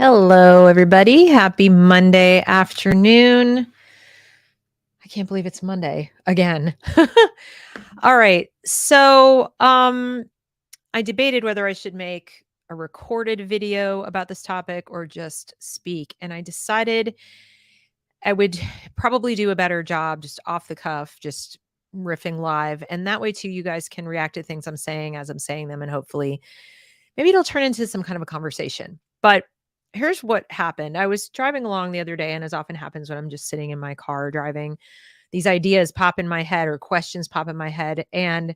Hello, everybody. Happy Monday afternoon. I can't believe it's Monday again. All right. I debated whether I should make a recorded video about this topic or just speak. And I decided I would probably do a better job just off the cuff, just riffing live. And that way, too, you guys can react to things I'm saying as I'm saying them. And hopefully, maybe it'll turn into some kind of a conversation. But here's what happened. I was driving along the other day, and as often happens when I'm just sitting in my car driving, these ideas pop in my head or questions pop in my head. And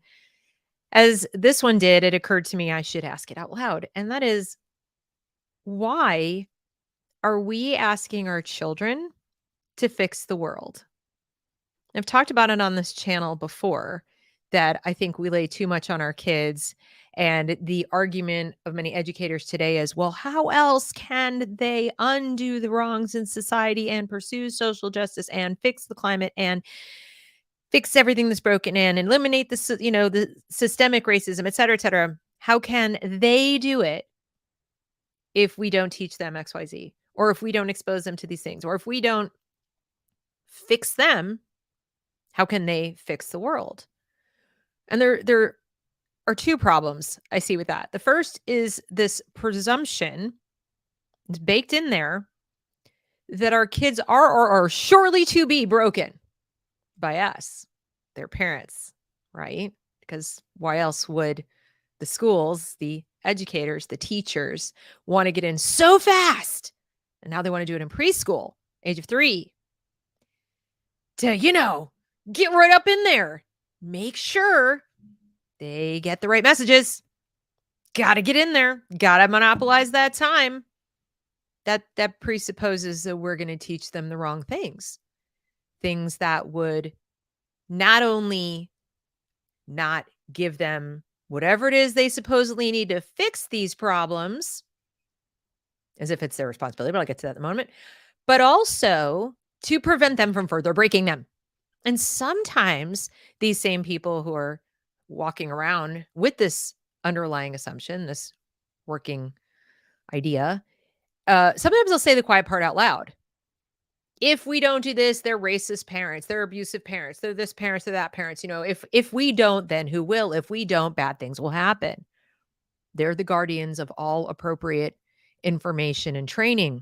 as this one did, it occurred to me I should ask it out loud. And that is, why are we asking our children to fix the world? I've talked about it on this channel before that I think we lay too much on our kids. And the argument of many educators today is, well, how else can they undo the wrongs in society and pursue social justice and fix the climate and fix everything that's broken and eliminate the systemic racism, et cetera, et cetera. How can they do it if we don't teach them XYZ, or if we don't expose them to these things, or if we don't fix them? How can they fix the world? And there are two problems I see with that. The first is this presumption, it's baked in there, that our kids are or are surely to be broken by us, their parents, right? Because why else would the schools, the educators, the teachers want to get in so fast? And now they want to do it in preschool, age of 3, to, get right up in there. Make sure they get the right messages. Got to get in there. Got to monopolize that time. That presupposes that we're going to teach them the wrong things. Things that would not only not give them whatever it is they supposedly need to fix these problems, as if it's their responsibility, but I'll get to that in a moment, but also to prevent them from further breaking them. And sometimes these same people who are walking around with this underlying assumption, this working idea, sometimes they'll say the quiet part out loud. If we don't do this, they're racist parents, they're abusive parents, they're this parents, they're that parents. If we don't, then who will? If we don't, bad things will happen. They're the guardians of all appropriate information and training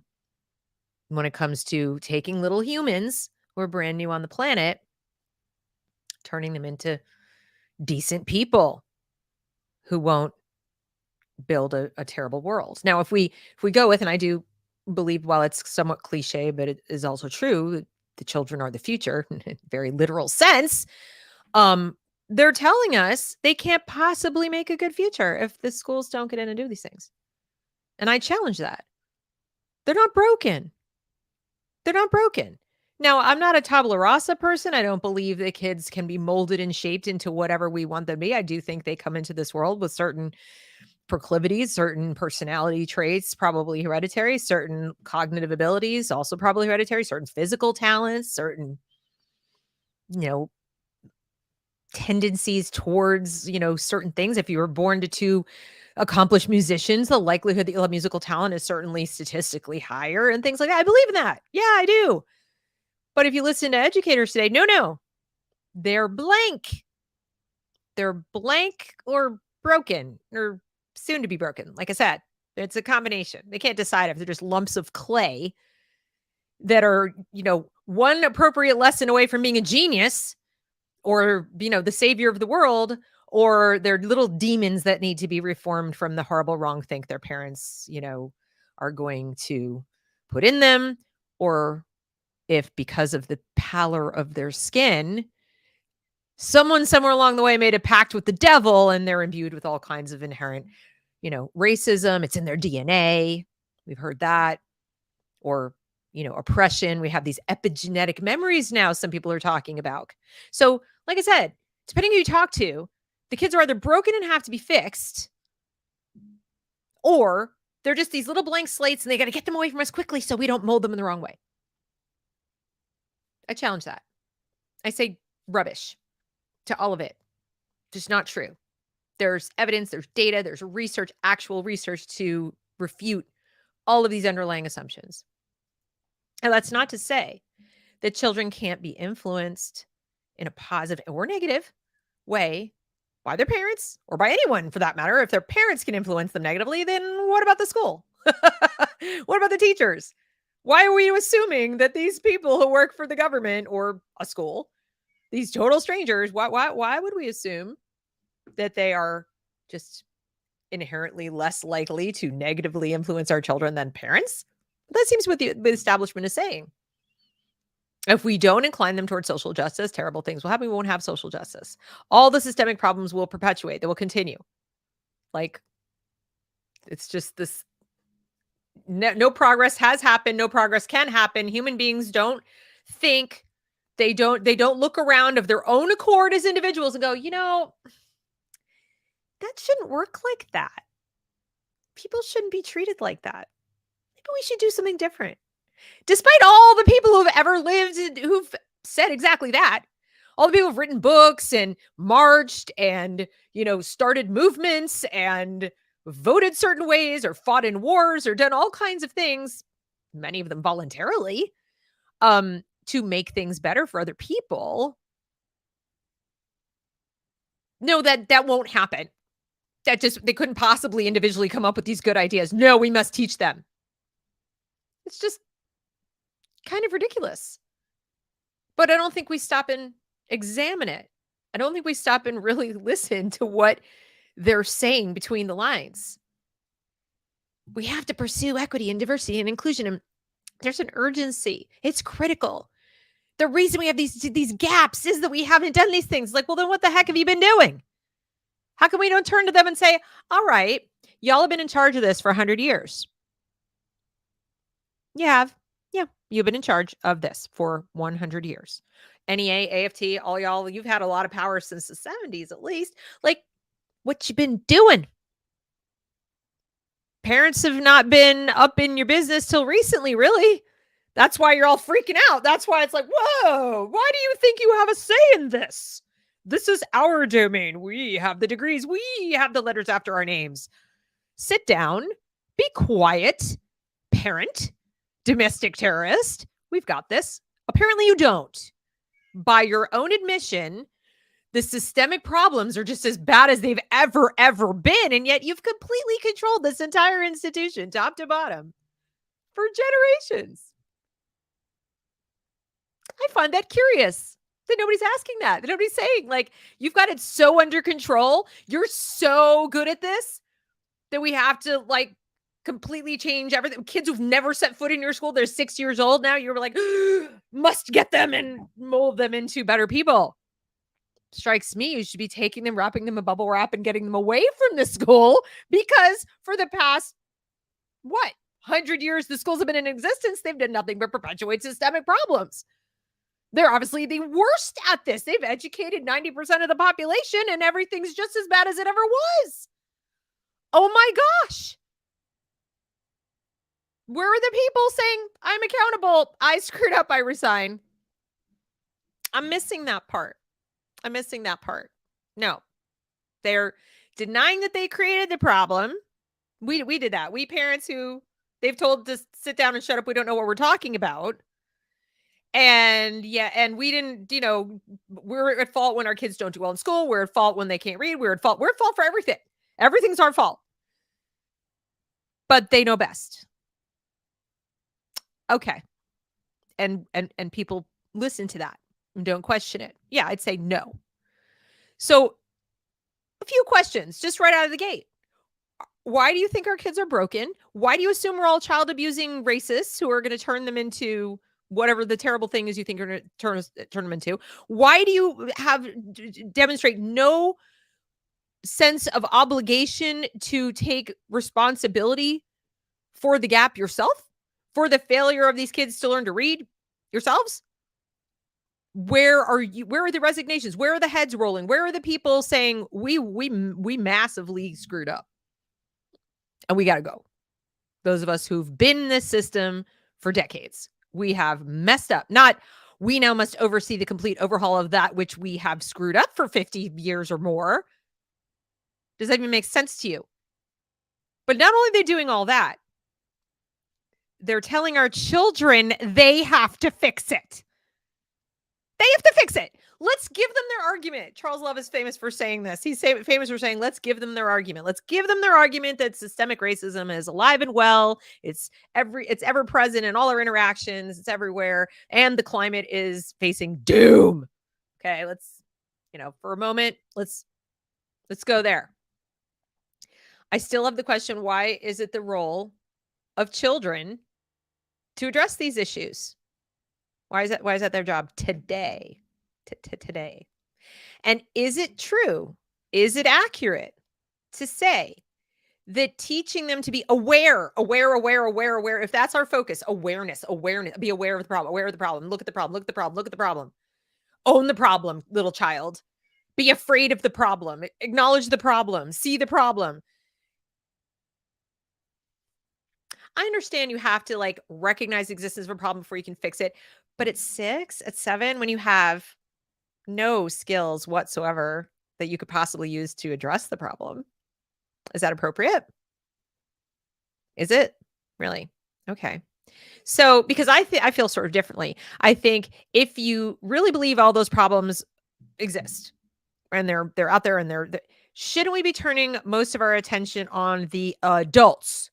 when it comes to taking little humans who are brand new on the planet, turning them into decent people who won't build a terrible world. Now, if we go with, and I do believe, while it's somewhat cliche, but it is also true, the children are the future in a very literal sense. They're telling us they can't possibly make a good future if the schools don't get in and do these things. And I challenge that. They're not broken. They're not broken. Now, I'm not a tabula rasa person. I don't believe that kids can be molded and shaped into whatever we want them to be. I do think they come into this world with certain proclivities, certain personality traits, probably hereditary, certain cognitive abilities, also probably hereditary, certain physical talents, certain, tendencies towards, certain things. If you were born to two accomplished musicians, the likelihood that you'll have musical talent is certainly statistically higher and things like that. I believe in that. Yeah, I do. But if you listen to educators today, no, they're blank. They're blank or broken or soon to be broken. Like I said, it's a combination. They can't decide if they're just lumps of clay that are, one appropriate lesson away from being a genius or, the savior of the world, or they're little demons that need to be reformed from the horrible wrong think their parents, are going to put in them, or if because of the pallor of their skin, someone somewhere along the way made a pact with the devil and they're imbued with all kinds of inherent, racism. It's in their DNA. We've heard that. Or, oppression. We have these epigenetic memories now some people are talking about. So, like I said, depending who you talk to, the kids are either broken and have to be fixed, or they're just these little blank slates and they got to get them away from us quickly so we don't mold them in the wrong way. I challenge that. I say rubbish to all of it. Just not true. There's evidence, there's data, there's research, actual research to refute all of these underlying assumptions. And that's not to say that children can't be influenced in a positive or negative way by their parents or by anyone for that matter. If their parents can influence them negatively, then what about the school? What about the teachers? Why are we assuming that these people who work for the government or a school, these total strangers, why would we assume that they are just inherently less likely to negatively influence our children than parents? That seems what the establishment is saying. If we don't incline them towards social justice, terrible things will happen. We won't have social justice. All the systemic problems will perpetuate. They will continue. Like, it's just this. No progress has happened. No progress can happen. Human beings don't think. They don't look around of their own accord as individuals and go, that shouldn't work like that. People shouldn't be treated like that. Maybe we should do something different. Despite all the people who've ever lived who've said exactly that, all the people who've written books and marched and, started movements and voted certain ways or fought in wars or done all kinds of things, many of them voluntarily, to make things better for other people. No, that won't happen. They couldn't possibly individually come up with these good ideas. No, we must teach them. It's just kind of ridiculous. But I don't think we stop and examine it. I don't think we stop and really listen to what they're saying between the lines. We have to pursue equity and diversity and inclusion. And there's an urgency. It's critical. The reason we have these gaps is that we haven't done these things. Like, well, then what the heck have you been doing? How come we don't turn to them and say, all right, y'all have been in charge of this for 100 years. You have. Yeah, you've been in charge of this for 100 years. NEA, AFT, all y'all, you've had a lot of power since the 70s at least. Like, what you been doing? Parents have not been up in your business till recently, really. That's why you're all freaking out. That's why it's like, whoa, why do you think you have a say in this? This is our domain. We have the degrees. We have the letters after our names. Sit down. Be quiet. Parent. Domestic terrorist. We've got this. Apparently you don't. By your own admission, the systemic problems are just as bad as they've ever been. And yet you've completely controlled this entire institution, top to bottom, for generations. I find that curious that nobody's asking that nobody's saying, like, you've got it so under control. You're so good at this that we have to, like, completely change everything. Kids who've never set foot in your school, they're 6 years old now. You're like, must get them and mold them into better people. Strikes me you should be taking them, wrapping them in bubble wrap and getting them away from the school, because for the past, 100 years the schools have been in existence. They've done nothing but perpetuate systemic problems. They're obviously the worst at this. They've educated 90% of the population and everything's just as bad as it ever was. Oh my gosh. Where are the people saying, I'm accountable, I screwed up, I resign? I'm missing that part. No, they're denying that they created the problem. We did that. We parents who they've told to sit down and shut up. We don't know what we're talking about. And we didn't, we're at fault when our kids don't do well in school. We're at fault when they can't read. We're at fault for everything. Everything's our fault. But they know best. Okay. And people listen to that and don't question it. Yeah, I'd say no. So a few questions just right out of the gate. Why do you think our kids are broken? Why do you assume we're all child abusing racists who are going to turn them into whatever the terrible thing is you think are going to turn them into? Why do you demonstrate no sense of obligation to take responsibility for the gap yourself? For the failure of these kids to learn to read yourselves? Where are you? Where are the resignations? Where are the heads rolling? Where are the people saying we massively screwed up and we got to go? Those of us who've been in this system for decades, we have messed up. Not we now must oversee the complete overhaul of that which we have screwed up for 50 years or more. Does that even make sense to you? But not only are they doing all that, they're telling our children they have to fix it. They have to fix it. Let's give them their argument. Charles Love is famous for saying this. He's famous for saying, let's give them their argument. Let's give them their argument that systemic racism is alive and well. It's ever present in all our interactions. It's everywhere. And the climate is facing doom. Okay, let's, for a moment, let's go there. I still have the question, why is it the role of children to address these issues? Why is that their job today? Today. And is it true? Is it accurate to say that teaching them to be aware, if that's our focus, awareness, be aware of the problem, look at the problem, own the problem, little child, be afraid of the problem, acknowledge the problem, see the problem. I understand you have to recognize the existence of a problem before you can fix it. But at 6, at 7, when you have no skills whatsoever that you could possibly use to address the problem, is that appropriate? Is it? Really? Okay. So, because I feel sort of differently. I think if you really believe all those problems exist and they're out there and shouldn't we be turning most of our attention on the adults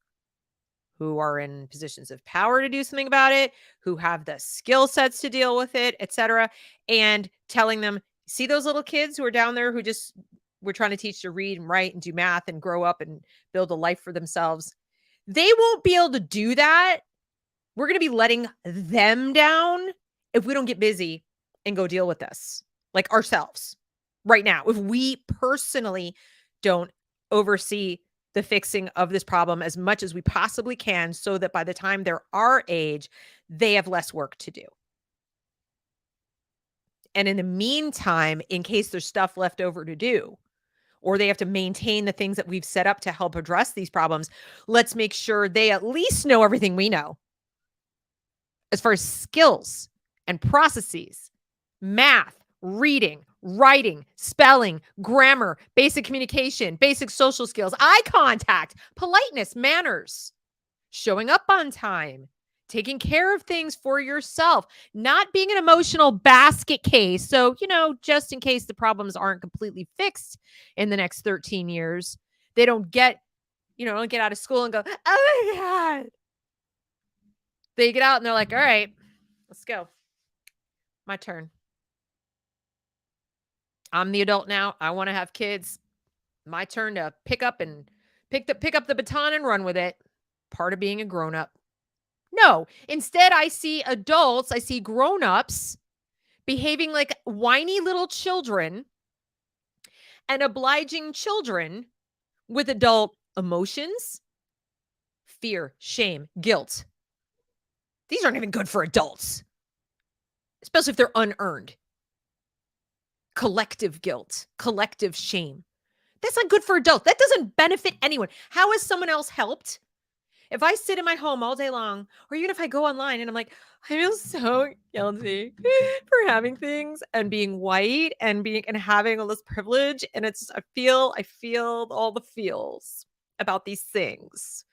who are in positions of power to do something about it, who have the skill sets to deal with it, etc., and telling them, see those little kids who are down there who just we're trying to teach to read and write and do math and grow up and build a life for themselves. They won't be able to do that. We're going to be letting them down if we don't get busy and go deal with this, like ourselves right now. If we personally don't oversee the fixing of this problem as much as we possibly can so that by the time they're our age, they have less work to do. And in the meantime, in case there's stuff left over to do, or they have to maintain the things that we've set up to help address these problems, let's make sure they at least know everything we know as far as skills and processes, math, reading, writing, spelling, grammar, basic communication, basic social skills, eye contact, politeness, manners, showing up on time, taking care of things for yourself, not being an emotional basket case. So, just in case the problems aren't completely fixed in the next 13 years, they don't get out of school and go, oh my God. They get out and they're like, all right, let's go. My turn. I'm the adult now. I want to have kids. My turn to pick up the baton and run with it. Part of being a grown-up. No, instead I see grown-ups behaving like whiny little children and obliging children with adult emotions, fear, shame, guilt. These aren't even good for adults, especially if they're unearned. Collective guilt, collective shame. That's not good for adults. That doesn't benefit anyone. How has someone else helped? If I sit in my home all day long, or even if I go online and I'm like, I feel so guilty for having things and being white and having all this privilege. And I feel all the feels about these things.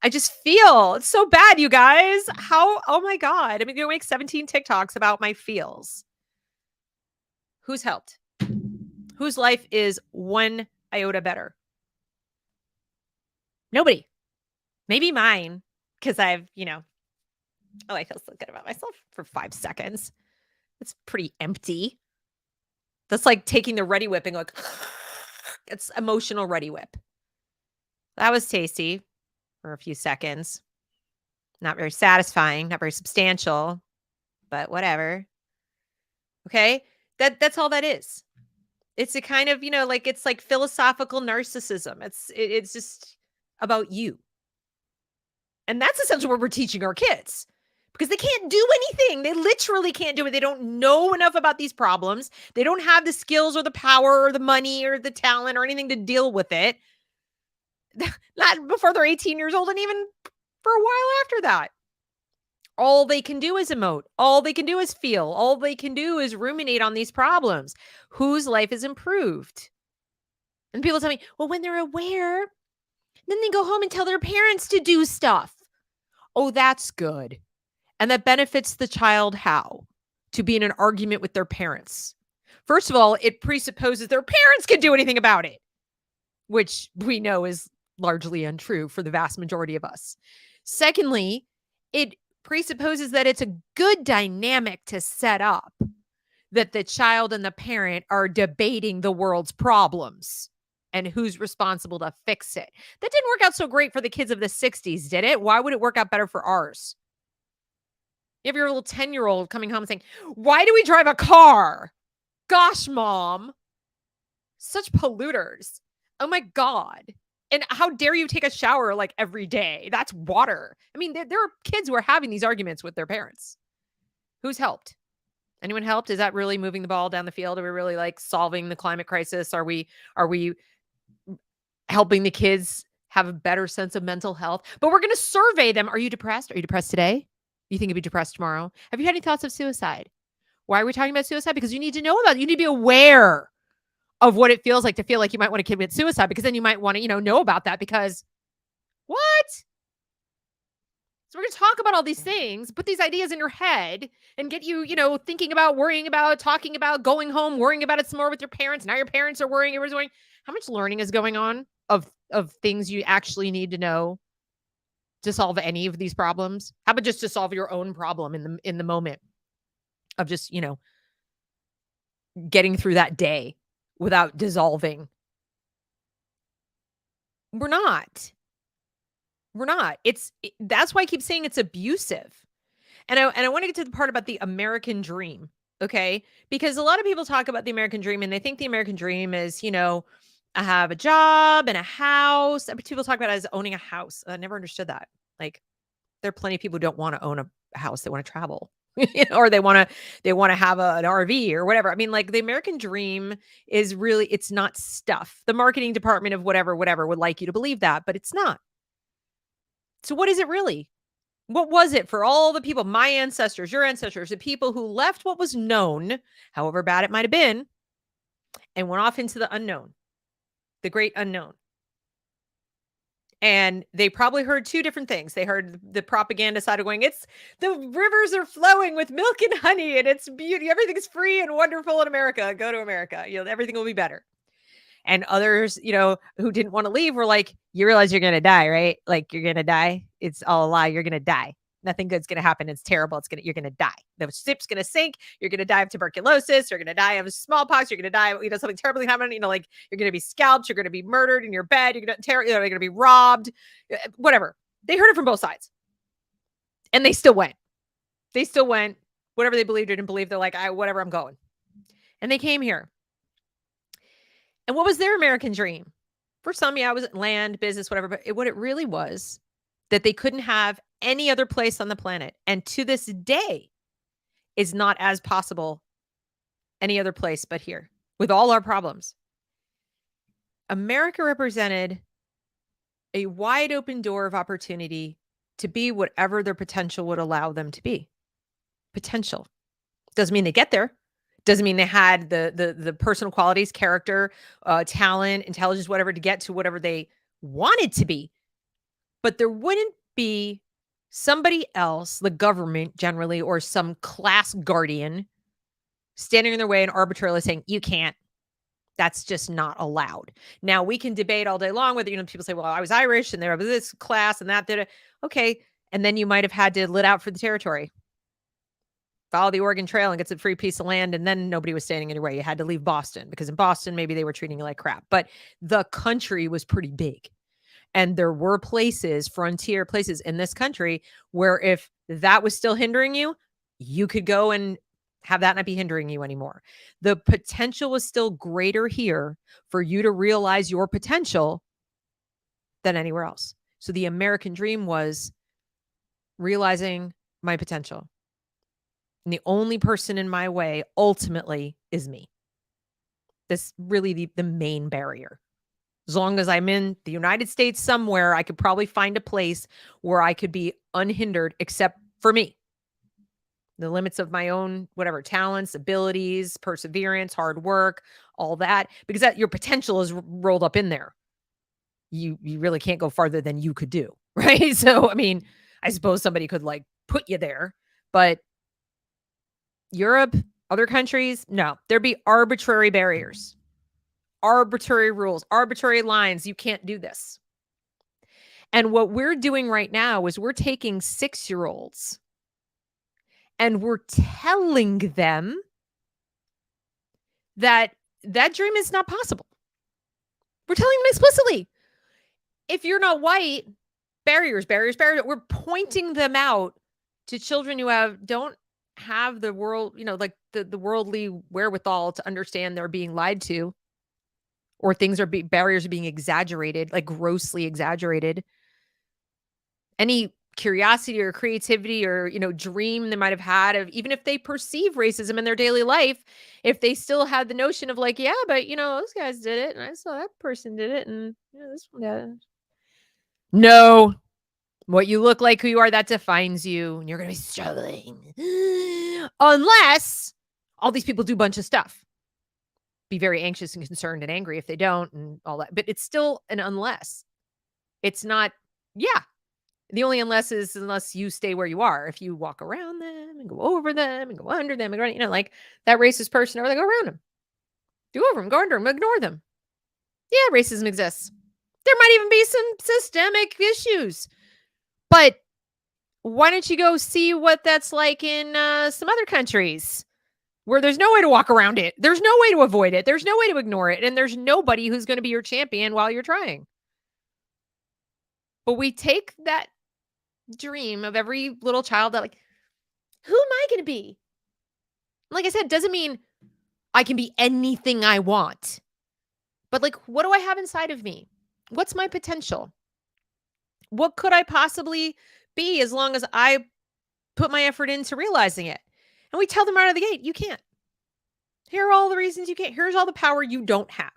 I just feel it's so bad, you guys. Oh my God. I'm going to make 17 TikToks about my feels. Who's helped? Whose life is one iota better? Nobody. Maybe mine, because I've, I feel so good about myself for 5 seconds. It's pretty empty. That's like taking the Ready Whip and going, it's emotional Ready Whip. That was tasty for a few seconds. Not very satisfying, not very substantial, but whatever. Okay? That's all that is. It's a kind of, it's like philosophical narcissism. It's just about you. And that's essentially what we're teaching our kids because they can't do anything. They literally can't do it. They don't know enough about these problems. They don't have the skills or the power or the money or the talent or anything to deal with it. Not before they're 18 years old and even for a while after that. All they can do is emote. All they can do is feel. All they can do is ruminate on these problems. Whose life is improved? And people tell me, well, when they're aware, then they go home and tell their parents to do stuff. Oh, that's good. And that benefits the child how? To be in an argument with their parents. First of all, it presupposes their parents can do anything about it, which we know is largely untrue for the vast majority of us. Secondly, it presupposes that it's a good dynamic to set up, that the child and the parent are debating the world's problems and who's responsible to fix it. That didn't work out so great for the kids of the 60s, did it? Why would it work out better for ours? You have your little 10-year-old coming home saying, "Why do we drive a car? Gosh, mom, such polluters. Oh my God. And how dare you take a shower like every day? That's water." I mean, there are kids who are having these arguments with their parents. Who's helped? Anyone helped? Is that really moving the ball down the field? Are we really like solving the climate crisis? Are we helping the kids have a better sense of mental health? But we're going to survey them. Are you depressed? Are you depressed today? You think you'll be depressed tomorrow? Have you had any thoughts of suicide? Why are we talking about suicide? Because you need to know about it. You need to be aware of what it feels like to feel like you might want to commit suicide, because then you might want to, know about that, because what? So we're going to talk about all these things, put these ideas in your head and get you, thinking about, worrying about, talking about, going home, worrying about it some more with your parents. Now your parents are worrying, everyone's worrying. How much learning is going on of things you actually need to know to solve any of these problems? How about just to solve your own problem in the moment of just, getting through that day without dissolving? We're not. That's why I keep saying it's abusive. And I want to get to the part about the American dream, okay? Because a lot of people talk about the American dream and they think the American dream is, I have a job and a house. And people talk about it as owning a house. I never understood that. Like, there are plenty of people who don't want to own a house. They want to travel. Or they want to have an RV or whatever. I mean, like, the American dream is really, it's not stuff. The marketing department of whatever would like you to believe that, but it's not. So what is it really? What was it for all the people, my ancestors, your ancestors, the people who left what was known, however bad it might have been, and went off into the unknown, the great unknown? And they probably heard two different things. They heard the propaganda side of going, it's the rivers are flowing with milk and honey and it's beauty. Everything's free and wonderful in America. Go to America. Everything will be better. And others, who didn't want to leave were like, you realize you're going to die, right? Like, you're going to die. It's all a lie. You're going to die. Nothing good's going to happen. It's terrible. You're going to die. The ship's going to sink. You're going to die of tuberculosis. You're going to die of smallpox. You're going to die of, something terribly happening. Like, you're going to be scalped. You're going to be murdered in your bed. You're going to be robbed, whatever. They heard it from both sides. And they still went. Whatever they believed or didn't believe. They're like, whatever, I'm going. And they came here. And what was their American dream? For some, it was land, business, whatever. But what it really was, that they couldn't have any other place on the planet. And to this day, is not as possible any other place but here, with all our problems. America represented a wide open door of opportunity to be whatever their potential would allow them to be. Potential. Doesn't mean they get there. Doesn't mean they had the personal qualities, character, talent, intelligence, whatever, to get to whatever they wanted to be. But there wouldn't be somebody else, the government generally, or some class guardian standing in their way and arbitrarily saying, you can't. That's just not allowed. Now, we can debate all day long whether, people say, well, I was Irish and there was this class and that did it. Okay. And then you might have had to lit out for the territory. Follow the Oregon Trail and get some free piece of land. And then nobody was standing in your way. You had to leave Boston, because in Boston, maybe they were treating you like crap. But the country was pretty big. And there were places, frontier places in this country, where if that was still hindering you, you could go and have that not be hindering you anymore. The potential was still greater here for you to realize your potential than anywhere else. So the American dream was realizing my potential. And the only person in my way ultimately is me. That's really the main barrier. As long as I'm in the United States somewhere, I could probably find a place where I could be unhindered except for me. The limits of my own, whatever, talents, abilities, perseverance, hard work, all that, because your potential is rolled up in there. You really can't go farther than you could do, right? So, I mean, I suppose somebody could like put you there, but Europe, other countries, no, there'd be arbitrary barriers, arbitrary rules, arbitrary lines. You can't do this. And what we're doing right now is we're taking 6-year-olds and we're telling them that that dream is not possible. We're telling them explicitly, if you're not white, barriers. We're pointing them out to children who don't have the world, like the worldly wherewithal to understand they're being lied to, or things are barriers are being exaggerated, like grossly exaggerated. Any curiosity or creativity or, dream they might have had of, even if they perceive racism in their daily life, if they still had the notion of like, yeah, but those guys did it and I saw that person did it and this one did it. No, what you look like, who you are, that defines you, and you're going to be struggling. Unless all these people do a bunch of stuff. Be very anxious and concerned and angry if they don't and all that. But it's still an unless. It's not, yeah. The only unless is unless you stay where you are. If you walk around them and go over them and go under them and like that racist person, or they go around them. Do over them, go under them, ignore them. Yeah, racism exists. There might even be some systemic issues. But why don't you go see what that's like in some other countries where there's no way to walk around it. There's no way to avoid it. There's no way to ignore it. And there's nobody who's going to be your champion while you're trying. But we take that dream of every little child that like, who am I going to be? Like I said, doesn't mean I can be anything I want. But like, what do I have inside of me? What's my potential? What could I possibly be as long as I put my effort into realizing it? And we tell them right out of the gate, you can't. Here are all the reasons you can't. Here's all the power you don't have.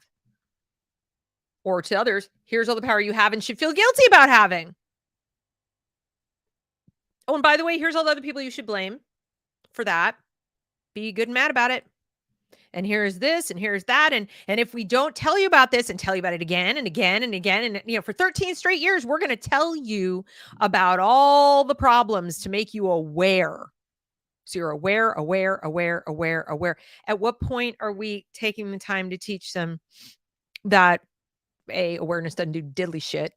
Or to others, here's all the power you have and should feel guilty about having. Oh, and by the way, here's all the other people you should blame for that. Be good and mad about it. And here's this and here's that. And if we don't tell you about this and tell you about it again and again and again, and for 13 straight years, we're going to tell you about all the problems to make you aware. So you're aware. At what point are we taking the time to teach them that awareness doesn't do diddly shit?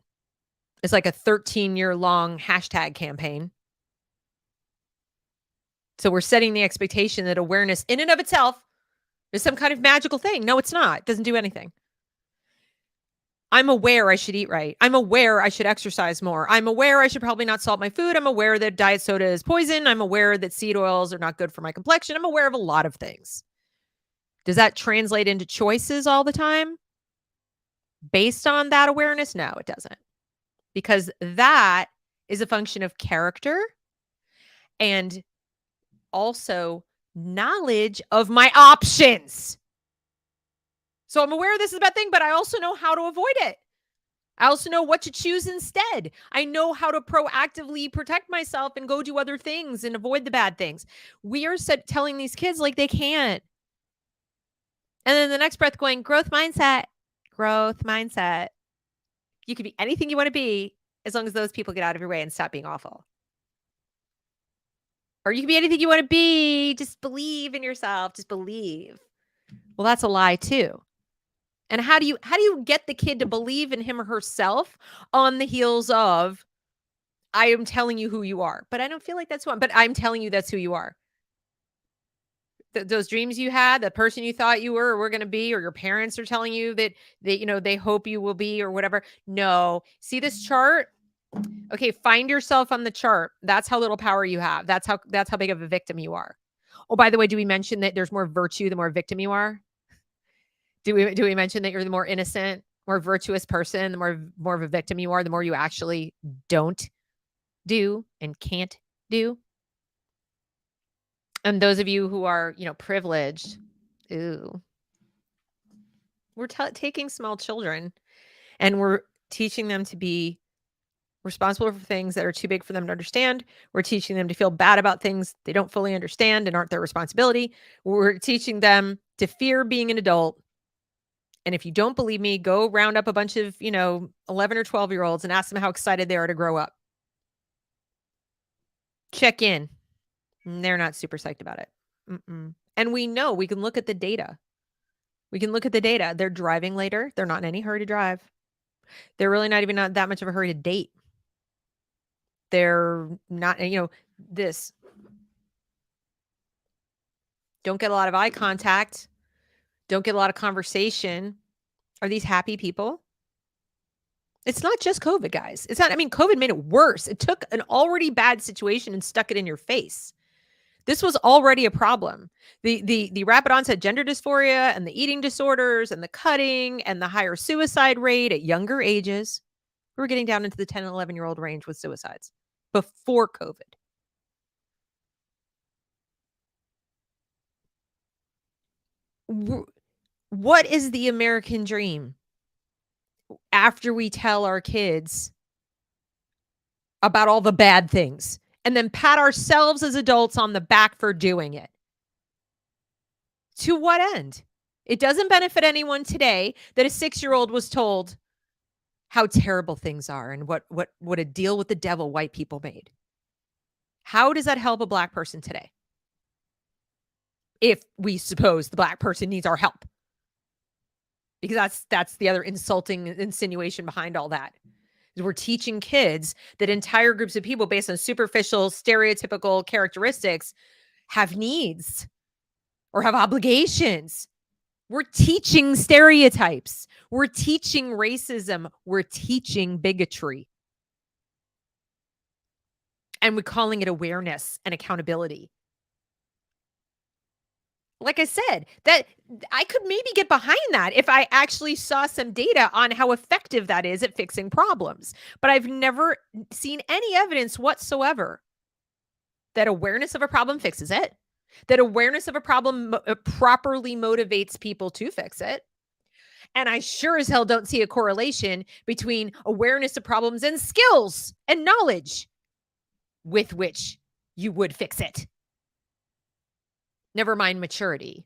It's like a 13-year-long hashtag campaign. So we're setting the expectation that awareness in and of itself is some kind of magical thing. No, it's not. It doesn't do anything. I'm aware I should eat right. I'm aware I should exercise more. I'm aware I should probably not salt my food. I'm aware that diet soda is poison. I'm aware that seed oils are not good for my complexion. I'm aware of a lot of things. Does that translate into choices all the time? Based on that awareness? No, it doesn't. Because that is a function of character and also knowledge of my options. So I'm aware this is a bad thing, but I also know how to avoid it. I also know what to choose instead. I know how to proactively protect myself and go do other things and avoid the bad things. We are telling these kids like they can't. And then the next breath going, growth mindset. You can be anything you want to be as long as those people get out of your way and stop being awful. Or you can be anything you want to be. Just believe in yourself. Just believe. Well, that's a lie too. And how do you get the kid to believe in him or herself on the heels of, I am telling you who you are, but I don't feel like that's one, but I'm telling you that's who you are. Those dreams you had, the person you thought you were or were going to be, or your parents are telling you that they hope you will be or whatever. No. See this chart? Okay, find yourself on the chart. That's how little power you have. That's how big of a victim you are. Oh, by the way, do we mention that there's more virtue the more victim you are? Do we mention that you're the more innocent, more virtuous person, the more of a victim you are, the more you actually don't do and can't do? And those of you who are, privileged, we're taking small children and we're teaching them to be responsible for things that are too big for them to understand. We're teaching them to feel bad about things they don't fully understand and aren't their responsibility. We're teaching them to fear being an adult. And if you don't believe me, go round up a bunch of, 11 or 12-year-olds and ask them how excited they are to grow up. check in. They're not super psyched about it. And we know, we can look at the data. They're driving later. They're not in any hurry to drive. They're really not that much of a hurry to date. They're not, this. Don't get a lot of eye contact. Don't get a lot of conversation. Are these happy people? It's not just COVID, guys. It's not, COVID made it worse. It took an already bad situation and stuck it in your face. This was already a problem. The rapid onset gender dysphoria and the eating disorders and the cutting and the higher suicide rate at younger ages. We're getting down into the 10 and 11-year-old range with suicides before COVID. What is the American dream? After we tell our kids about all the bad things and then pat ourselves as adults on the back for doing it. To what end? It doesn't benefit anyone today that a 6-year-old was told how terrible things are and what a deal with the devil white people made. How does that help a Black person today? If we suppose the Black person needs our help. Because that's the other insulting insinuation behind all that. We're teaching kids that entire groups of people based on superficial, stereotypical characteristics have needs or have obligations. We're teaching stereotypes. We're teaching racism. We're teaching bigotry. And we're calling it awareness and accountability. Like I said, that I could maybe get behind that if I actually saw some data on how effective that is at fixing problems. But I've never seen any evidence whatsoever that awareness of a problem fixes it, that awareness of a problem properly motivates people to fix it. And I sure as hell don't see a correlation between awareness of problems and skills and knowledge with which you would fix it. Never mind maturity.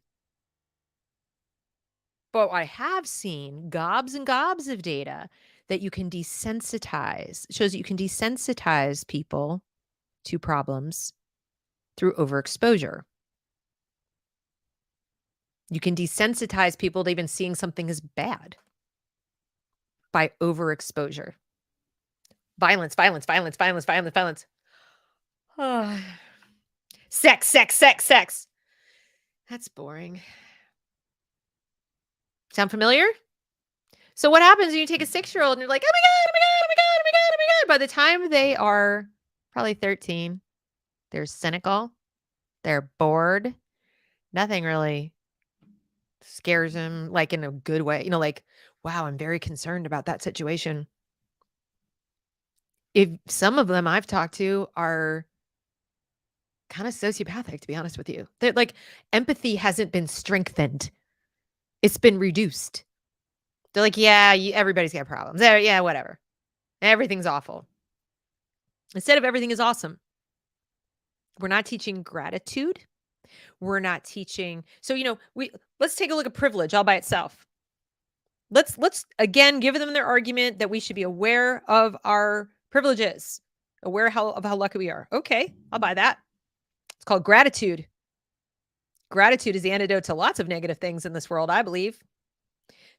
But I have seen gobs and gobs of data that you can desensitize. It shows that you can desensitize people to problems through overexposure. You can desensitize people to even seeing something as bad by overexposure. Violence. Oh. Sex. That's boring. Sound familiar? So what happens when you take a 6-year-old and you're like, oh my God. By the time they are probably 13, they're cynical. They're bored. Nothing really scares them, like in a good way. Like, wow, I'm very concerned about that situation. If some of them I've talked to are kind of sociopathic, to be honest with you. They're like, empathy hasn't been strengthened. It's been reduced. They're like, yeah, everybody's got problems. Yeah, whatever. Everything's awful. Instead of everything is awesome. We're not teaching gratitude. We're not teaching. So, let's take a look at privilege all by itself. Let's again give them their argument that we should be aware of our privileges, aware of how lucky we are. Okay, I'll buy that. It's called gratitude. Gratitude is the antidote to lots of negative things in this world, I believe.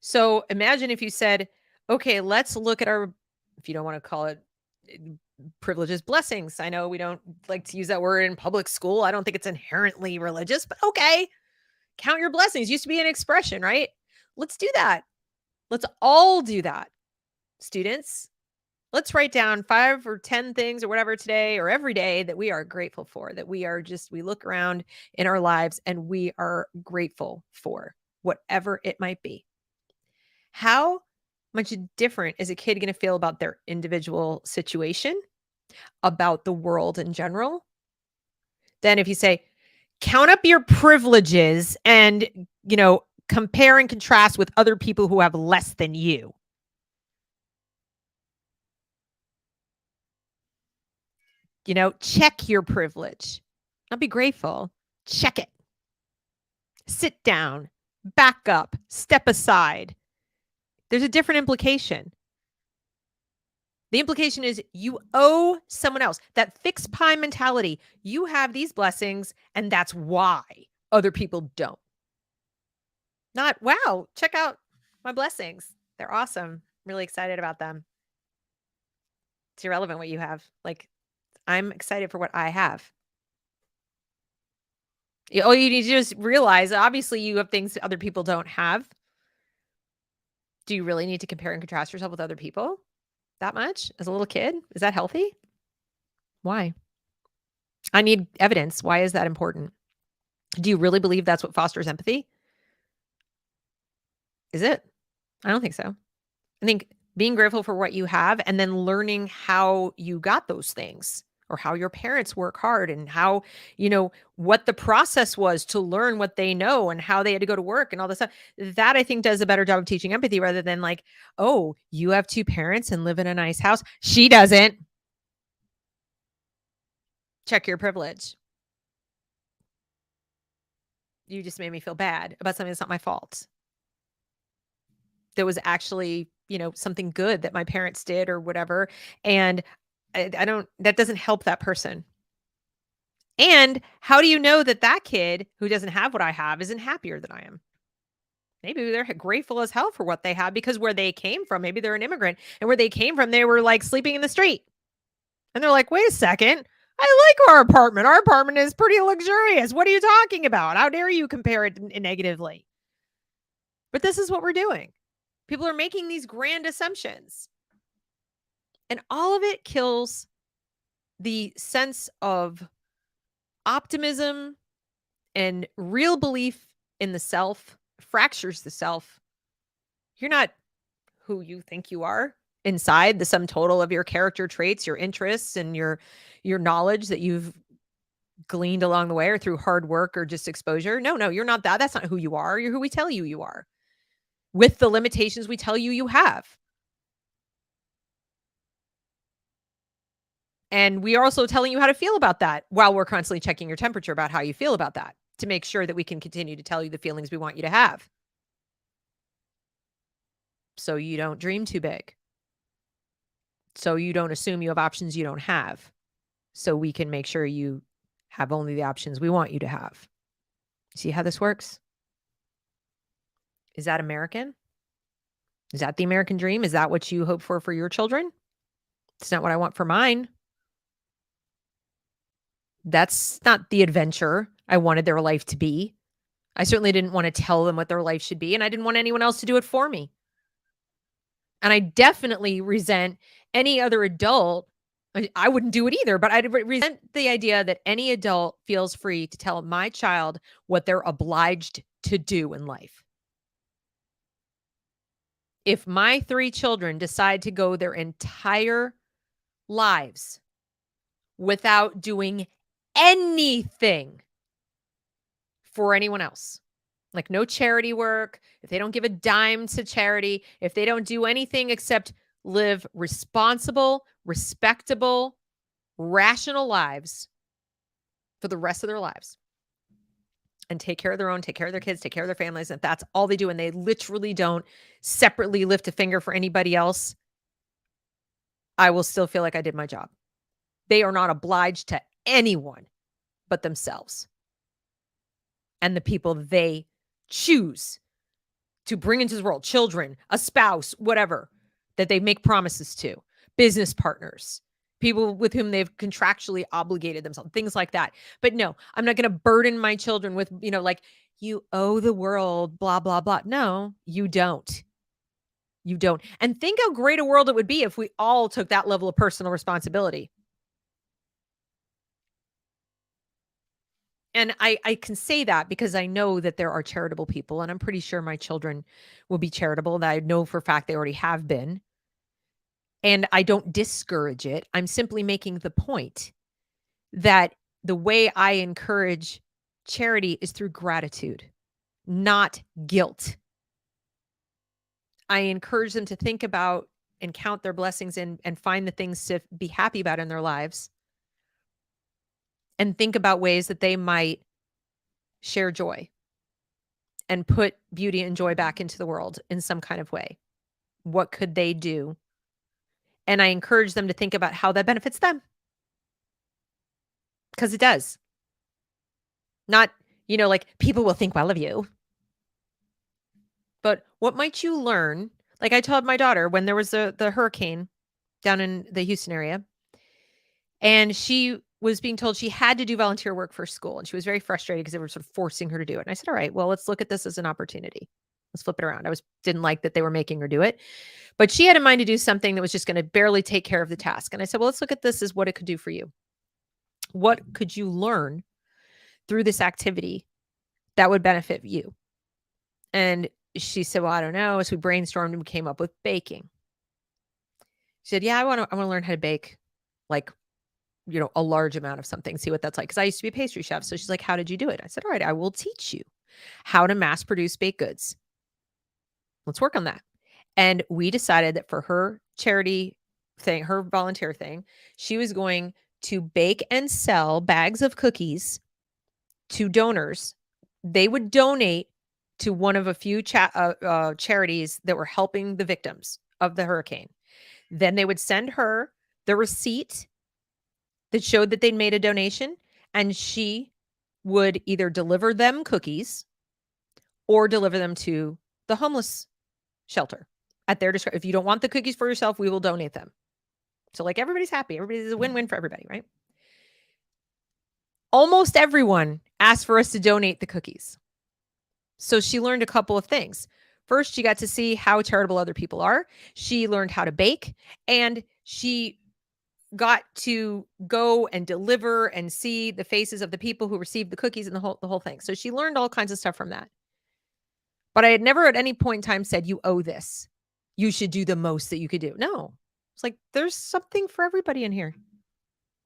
So imagine if you said, okay, let's look at our, if you don't want to call it privileges, blessings. I know we don't like to use that word in public school. I don't think it's inherently religious, but okay. Count your blessings. Used to be an expression, right? Let's do that. Let's all do that. Students, let's write down 5 or 10 things or whatever today or every day that we are grateful for, that we look around in our lives and we are grateful for, whatever it might be. How much different is a kid going to feel about their individual situation, about the world in general, than if you say, count up your privileges and, compare and contrast with other people who have less than you. Check your privilege. Not be grateful. Check it. Sit down, back up, step aside. There's a different implication. The implication is you owe someone else. That fixed pie mentality. You have these blessings, and that's why other people don't. Not, wow, check out my blessings. They're awesome. Really excited about them. It's irrelevant what you have. Like, I'm excited for what I have. All you need to do is realize, obviously, you have things other people don't have. Do you really need to compare and contrast yourself with other people that much as a little kid? Is that healthy? Why? I need evidence. Why is that important? Do you really believe that's what fosters empathy? Is it? I don't think so. I think being grateful for what you have and then learning how you got those things or how your parents work hard and how, what the process was to learn what they know and how they had to go to work and all this stuff. That I think does a better job of teaching empathy rather than like, oh, you have two parents and live in a nice house. She doesn't. Check your privilege. You just made me feel bad about something that's not my fault. There was actually, something good that my parents did or whatever. And that doesn't help that person. And how do you know that that kid who doesn't have what I have isn't happier than I am? Maybe they're grateful as hell for what they have because where they came from, maybe they're an immigrant and where they came from, they were like sleeping in the street. And they're like, wait a second. I like our apartment. Our apartment is pretty luxurious. What are you talking about? How dare you compare it negatively? But this is what we're doing. People are making these grand assumptions. And all of it kills the sense of optimism and real belief in the self, fractures the self. You're not who you think you are inside the sum total of your character traits, your interests, and your knowledge that you've gleaned along the way or through hard work or just exposure. No, you're not that. That's not who you are. You're who we tell you are with the limitations we tell you have. And we are also telling you how to feel about that while we're constantly checking your temperature about how you feel about that to make sure that we can continue to tell you the feelings we want you to have. So you don't dream too big. So you don't assume you have options you don't have. So we can make sure you have only the options we want you to have. See how this works? Is that American? Is that the American dream? Is that what you hope for your children? It's not what I want for mine. That's not the adventure I wanted their life to be. I certainly didn't want to tell them what their life should be, and I didn't want anyone else to do it for me. And I definitely resent any other adult. I wouldn't do it either, but I resent the idea that any adult feels free to tell my child what they're obliged to do in life. If my 3 children decide to go their entire lives without doing anything for anyone else, like no charity work, if they don't give a dime to charity, if they don't do anything except live responsible, respectable, rational lives for the rest of their lives and take care of their own, take care of their kids, take care of their families, and that's all they do, and they literally don't separately lift a finger for anybody else, I will still feel like I did my job. They are not obliged to anyone but themselves and the people they choose to bring into the world, children, a spouse, whatever, that they make promises to, business partners, people with whom they've contractually obligated themselves, things like that. But no, I'm not going to burden my children with, like, you owe the world, blah, blah, blah. No, you don't. You don't. And think how great a world it would be if we all took that level of personal responsibility. And I can say that because I know that there are charitable people, and I'm pretty sure my children will be charitable. That I know for a fact they already have been. And I don't discourage it. I'm simply making the point that the way I encourage charity is through gratitude, not guilt. I encourage them to think about and count their blessings and find the things to be happy about in their lives and think about ways that they might share joy and put beauty and joy back into the world in some kind of way. What could they do? And I encourage them to think about how that benefits them, because it does. Not, like, people will think well of you, but what might you learn? Like I told my daughter when there was the hurricane down in the Houston area, and she was being told she had to do volunteer work for school, and she was very frustrated because they were sort of forcing her to do it. And I said, "All right, well, let's look at this as an opportunity. Let's flip it around." Didn't like that they were making her do it, but she had in mind to do something that was just going to barely take care of the task. And I said, "Well, let's look at this as what it could do for you. What could you learn through this activity that would benefit you?" And she said, "Well, I don't know." So we brainstormed and we came up with baking. She said, "Yeah, I want to learn how to bake, like, a large amount of something, see what that's like." Because I used to be a pastry chef. So she's like, "How did you do it?" I said, "All right, I will teach you how to mass produce baked goods. Let's work on that." And we decided that for her charity thing, her volunteer thing, she was going to bake and sell bags of cookies to donors. They would donate to one of a few charities that were helping the victims of the hurricane. Then they would send her the receipt that showed that they'd made a donation, and she would either deliver them cookies or deliver them to the homeless shelter at their discretion. If you don't want the cookies for yourself, we will donate them. So, like, everybody's happy. Everybody's a win-win for everybody, right? Almost everyone asked for us to donate the cookies. So she learned a couple of things. First, she got to see how charitable other people are. She learned how to bake, and she got to go and deliver and see the faces of the people who received the cookies and the whole thing. So she learned all kinds of stuff from that. But I had never at any point in time said, "You owe this. You should do the most that you could do." No. It's like, there's something for everybody in here.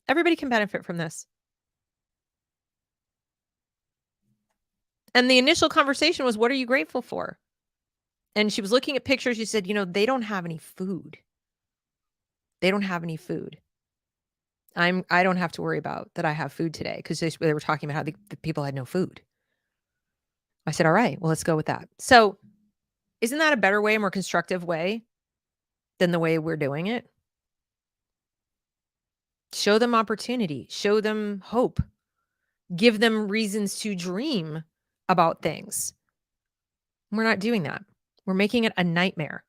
Everybody can benefit from this. And the initial conversation was, "What are you grateful for?" And she was looking at pictures. She said, "They don't have any food. They don't have any food. I don't have to worry about that I have food today," because they were talking about how the people had no food. I said, "All right, well, let's go with that." So isn't that a better way, a more constructive way than the way we're doing it? Show them opportunity, show them hope, give them reasons to dream about things. We're not doing that. We're making it a nightmare.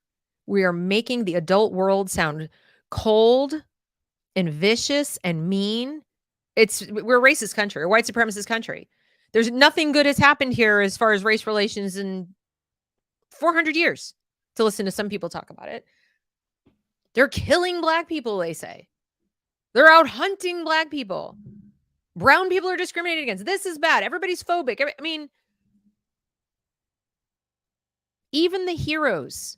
We are making the adult world sound cold and vicious and mean. We're a racist country, a white supremacist country. There's nothing good has happened here as far as race relations in 400 years, to listen to some people talk about it. They're killing Black people, they say. They're out hunting Black people. Brown people are discriminated against. This is bad. Everybody's phobic. I mean, even the heroes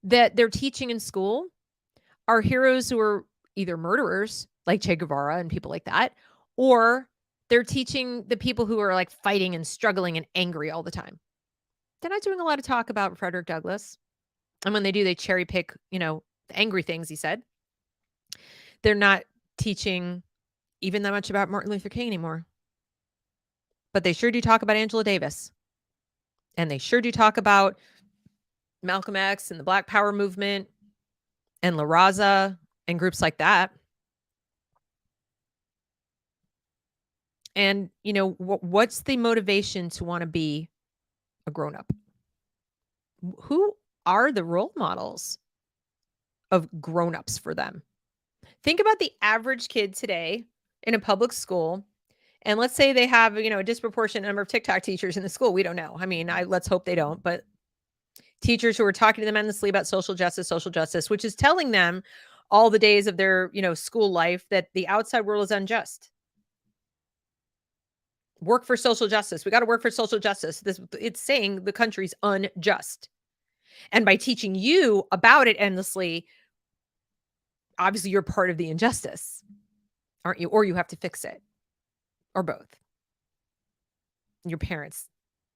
that they're teaching in school are heroes who are either murderers, like Che Guevara and people like that, or they're teaching the people who are like fighting and struggling and angry all the time. They're not doing a lot of talk about Frederick Douglass. And when they do, they cherry pick, the angry things he said. They're not teaching even that much about Martin Luther King anymore. But they sure do talk about Angela Davis. And they sure do talk about Malcolm X and the Black Power movement and La Raza and groups like that. And, what's the motivation to want to be a grown-up? Who are the role models of grown-ups for them? Think about the average kid today in a public school. And let's say they have, a disproportionate number of TikTok teachers in the school. We don't know. I mean, let's hope they don't. But teachers who are talking to them endlessly about social justice, which is telling them all the days of their, school life that the outside world is unjust. Work for social justice. We got to work for social justice. It's saying the country's unjust. And by teaching you about it endlessly, obviously you're part of the injustice, aren't you? Or you have to fix it, or both. Your parents,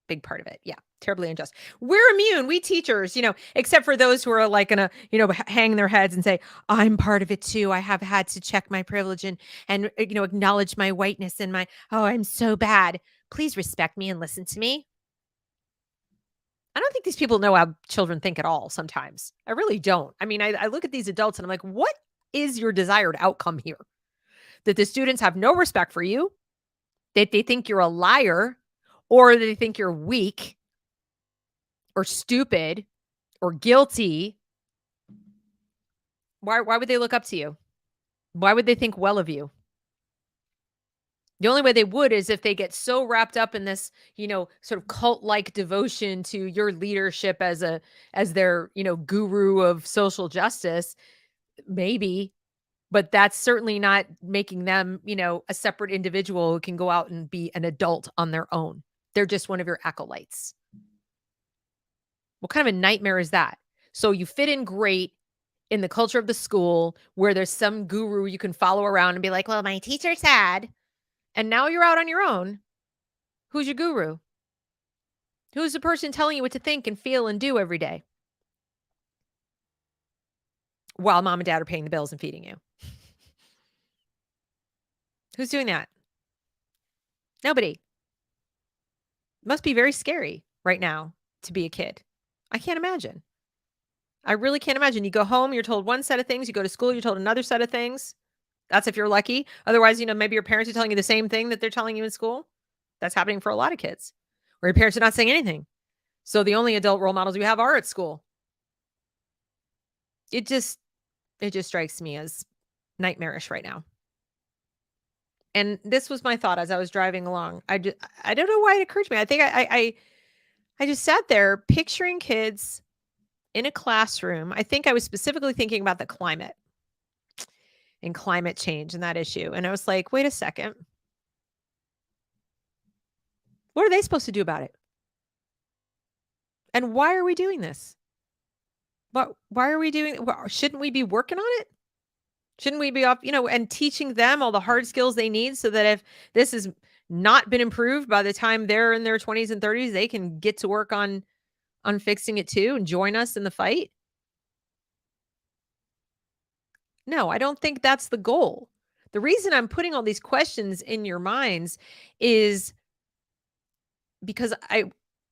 big part of it. Yeah. Terribly unjust. We're immune. We teachers, except for those who are like going to, hang their heads and say, "I'm part of it too. I have had to check my privilege and acknowledge my whiteness and I'm so bad. Please respect me and listen to me." I don't think these people know how children think at all sometimes. I really don't. I mean, I look at these adults and I'm like, what is your desired outcome here? That the students have no respect for you, that they think you're a liar, or they think you're weak or stupid or guilty. Why would they look up to you? Why would they think well of you? The only way they would is if they get so wrapped up in this, sort of cult-like devotion to your leadership as their, guru of social justice, maybe, but that's certainly not making them, a separate individual who can go out and be an adult on their own. They're just one of your acolytes. What kind of a nightmare is that? So you fit in great in the culture of the school where there's some guru you can follow around and be like, "Well, my teacher said," and now you're out on your own. Who's your guru? Who's the person telling you what to think and feel and do every day while mom and dad are paying the bills and feeding you? Who's doing that? Nobody. Must be very scary right now to be a kid. I can't imagine. I really can't imagine. You go home, you're told one set of things. You go to school, you're told another set of things. That's if you're lucky. Otherwise, maybe your parents are telling you the same thing that they're telling you in school. That's happening for a lot of kids, where your parents are not saying anything. So the only adult role models we have are at school. It just strikes me as nightmarish right now. And this was my thought as I was driving along. I don't know why it occurred to me. I think I just sat there picturing kids in a classroom. I think I was specifically thinking about the climate and climate change and that issue. And I was like, wait a second. What are they supposed to do about it? And why are we doing this? Why are we doing? Shouldn't we be working on it? Shouldn't we be off, and teaching them all the hard skills they need so that if this has not been improved by the time they're in their 20s and 30s, they can get to work on fixing it too and join us in the fight? No, I don't think that's the goal. The reason I'm putting all these questions in your minds is because I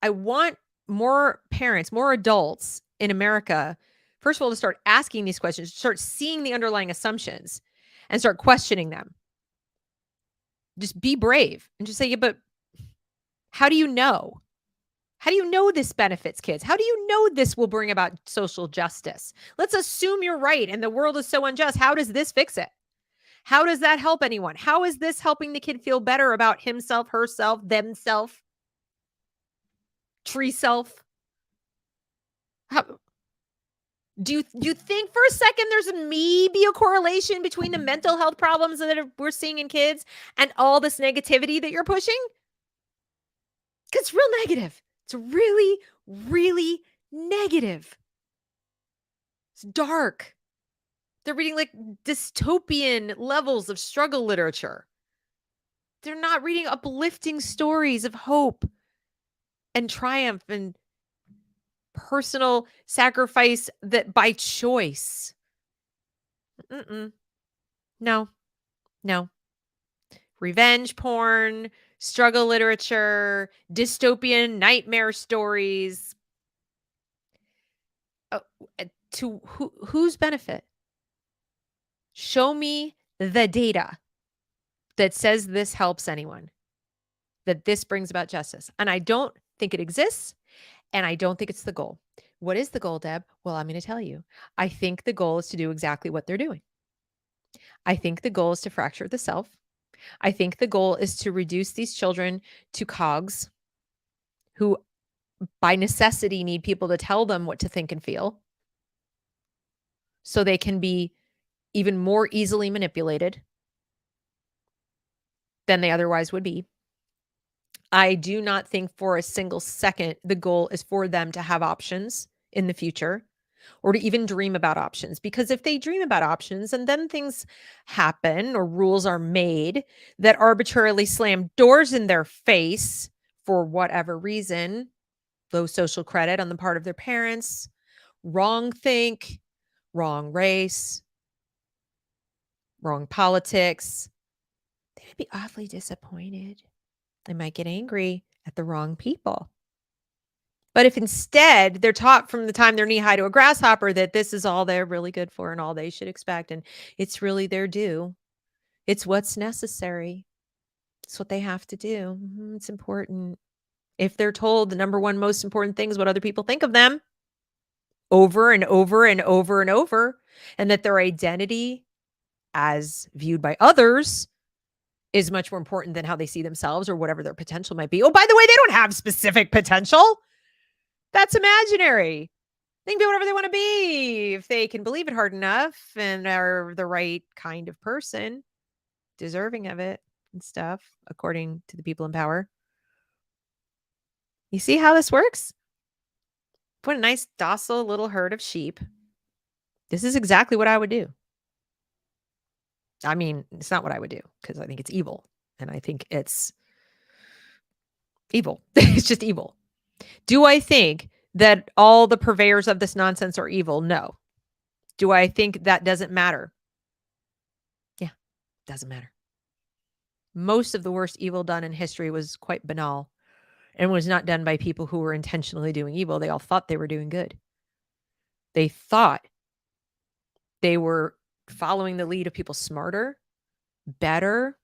want more parents, more adults in America, first of all, to start asking these questions, start seeing the underlying assumptions and start questioning them. Just be brave and just say, yeah, but how do you know? How do you know this benefits kids? How do you know this will bring about social justice? Let's assume you're right and the world is so unjust. How does this fix it? How does that help anyone? How is this helping the kid feel better about himself, herself, themself, tree self? How, do you think for a second there's maybe a correlation between the mental health problems that we're seeing in kids and all this negativity that you're pushing? Because it's real negative. It's really, really negative. It's dark. They're reading like dystopian levels of struggle literature. They're not reading uplifting stories of hope and triumph and personal sacrifice that by choice. No, no. Revenge porn, struggle literature, dystopian nightmare stories. To whose benefit? Show me the data that says this helps anyone, that this brings about justice. And I don't think it exists, and I don't think it's the goal. What is the goal, Deb? Well, I'm going to tell you. I think the goal is to do exactly what they're doing. I think the goal is to fracture the self. I think the goal is to reduce these children to cogs who by necessity need people to tell them what to think and feel so they can be even more easily manipulated than they otherwise would be. I do not think for a single second the goal is for them to have options in the future or to even dream about options. Because if they dream about options and then things happen or rules are made that arbitrarily slam doors in their face for whatever reason, low social credit on the part of their parents, wrong think, wrong race, wrong politics, they might be awfully disappointed. They might get angry at the wrong people. But if instead they're taught from the time they're knee high to a grasshopper that this is all they're really good for and all they should expect, and it's really their due, it's what's necessary, it's what they have to do. It's important. If they're told the number one most important thing is what other people think of them over and over and over and over, and that their identity as viewed by others is much more important than how they see themselves or whatever their potential might be. Oh, by the way, they don't have specific potential. That's imaginary. They can be whatever they want to be if they can believe it hard enough and are the right kind of person, deserving of it and stuff, according to the people in power. You see how this works? What a nice, docile little herd of sheep. This is exactly what I would do. I mean, it's not what I would do because I think it's evil. And I think it's evil. It's just evil. Do I think that all the purveyors of this nonsense are evil? No. Do I think that doesn't matter? Yeah, doesn't matter. Most of the worst evil done in history was quite banal and was not done by people who were intentionally doing evil. They all thought they were doing good. They thought they were following the lead of people smarter, better,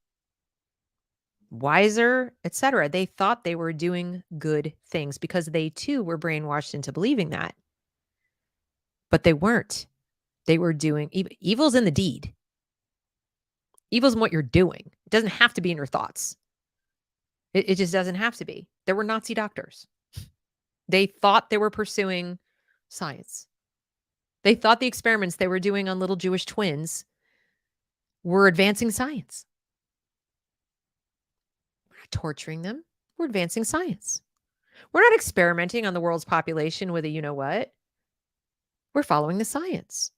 wiser, etc. They thought they were doing good things because they too were brainwashed into believing that. But they weren't. They were doing evil's in the deed. Evil's in what you're doing. It doesn't have to be in your thoughts. It just doesn't have to be. There were Nazi doctors. They thought they were pursuing science. They thought the experiments they were doing on little Jewish twins were advancing science. We're not torturing them. We're advancing science. We're not experimenting on the world's population with a you know what. We're following the science.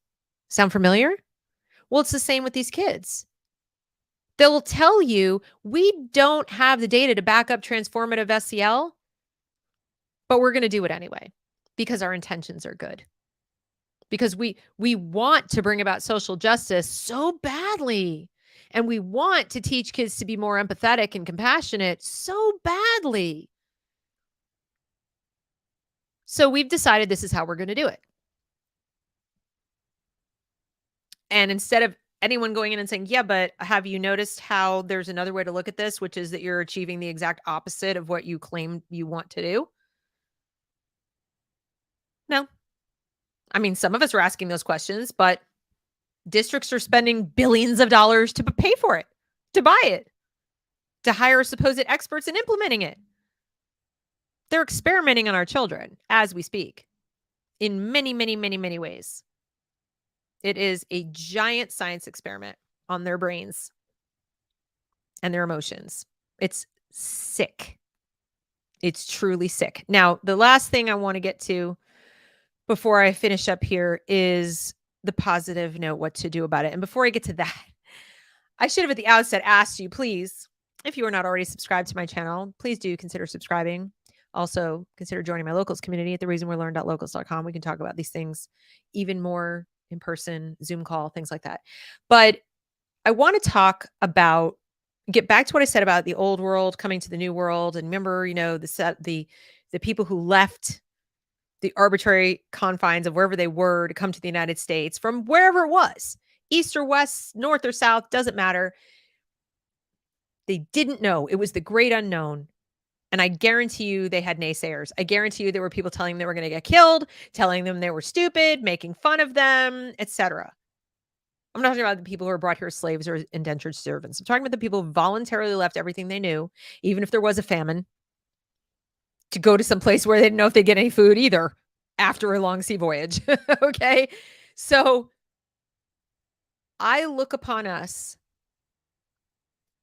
Sound familiar? Well, it's the same with these kids. They'll tell you, we don't have the data to back up transformative SEL, but we're going to do it anyway because our intentions are good. Because we want to bring about social justice so badly. And we want to teach kids to be more empathetic and compassionate so badly. So we've decided this is how we're going to do it. And instead of anyone going in and saying, yeah, but have you noticed how there's another way to look at this, which is that you're achieving the exact opposite of what you claim you want to do? No. I mean, some of us are asking those questions, but districts are spending billions of dollars to pay for it, to buy it, to hire supposed experts in implementing it. They're experimenting on our children as we speak in many, many, many, many ways. It is a giant science experiment on their brains and their emotions. It's sick. It's truly sick. Now, the last thing I want to get to before I finish up here is the positive note, what to do about it. And before I get to that, I should have at the outset asked you, please, if you are not already subscribed to my channel, please do consider subscribing. Also, consider joining my locals community at thereasonwelearn.locals.com. We can talk about these things even more in person, Zoom call, things like that. But I want to talk about, get back to what I said about the old world coming to the new world. And remember, you know, the people who left the arbitrary confines of wherever they were to come to the United States from wherever it was, east or west, north or south, doesn't matter. They didn't know. It was the great unknown. And I guarantee you they had naysayers. I guarantee you there were people telling them they were going to get killed, telling them they were stupid, making fun of them, etc. I'm not talking about the people who were brought here as slaves or indentured servants. I'm talking about the people who voluntarily left everything they knew, even if there was a famine, to go to some place where they didn't know if they'd get any food either after a long sea voyage. Okay. So I look upon us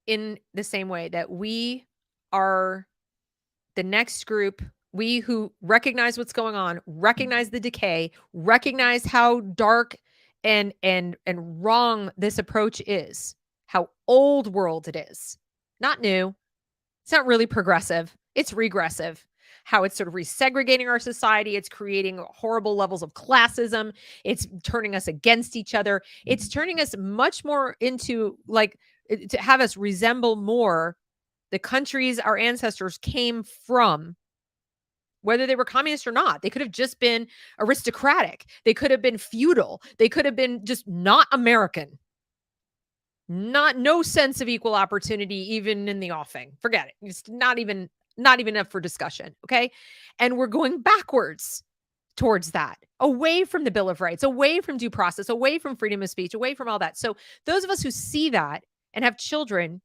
in the same way that we are the next group, we who recognize what's going on, recognize the decay, recognize how dark and wrong this approach is, how old world it is. Not new. It's not really progressive. It's regressive. How it's sort of resegregating our society. It's creating horrible levels of classism. It's turning us against each other. It's turning us much more into like to have us resemble more the countries our ancestors came from whether they were communist or not. They could have just been aristocratic. They could have been feudal. They could have been just not American. No sense of equal opportunity, even in the offing. Forget it. It's not even up for discussion. Okay. And we're going backwards towards that, away from the Bill of Rights, away from due process, away from freedom of speech, away from all that. So those of us who see that and have children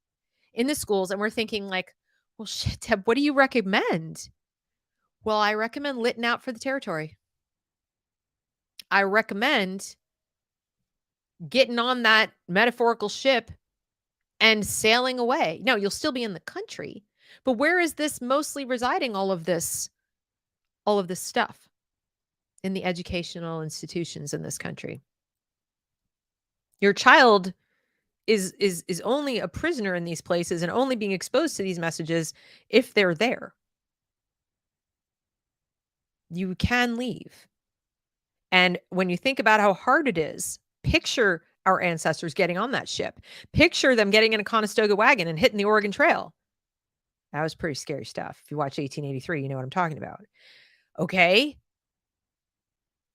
in the schools and we're thinking like, well, shit, Deb, what do you recommend? Well, I recommend litting out for the territory. I recommend getting on that metaphorical ship and sailing away. No, you'll still be in the country, but where is this mostly residing? All of this stuff in the educational institutions in this country. Your child is only a prisoner in these places and only being exposed to these messages if they're there. You can leave. And when you think about how hard it is, picture our ancestors getting on that ship. Picture them getting in a Conestoga wagon and hitting the Oregon Trail. That was pretty scary stuff. If you watch 1883, you know what I'm talking about. Okay?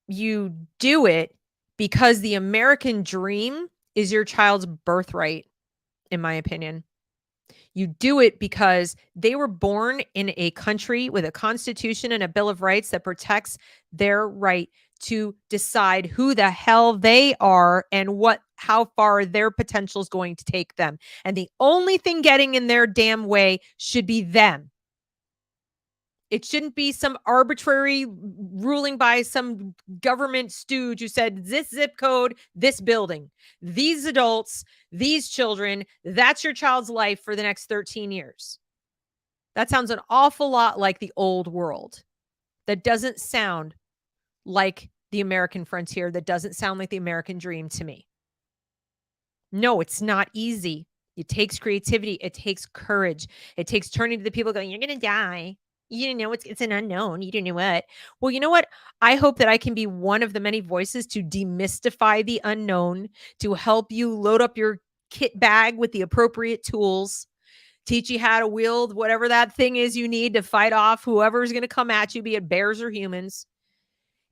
You do it because the American dream is your child's birthright, in my opinion. You do it because they were born in a country with a constitution and a Bill of Rights that protects their right to decide who the hell they are and how far their potential is going to take them. And the only thing getting in their damn way should be them. It shouldn't be some arbitrary ruling by some government stooge who said this zip code, this building, these adults, these children, that's your child's life for the next 13 years. That sounds an awful lot like the old world. That doesn't sound like the American frontier. That doesn't sound like the American dream to me. No, it's not easy. It takes creativity. It takes courage. It takes turning to the people going, you're going to die. You didn't know it's an unknown. You didn't know what. Well, you know what? I hope that I can be one of the many voices to demystify the unknown, to help you load up your kit bag with the appropriate tools, teach you how to wield whatever that thing is you need to fight off whoever's going to come at you, be it bears or humans,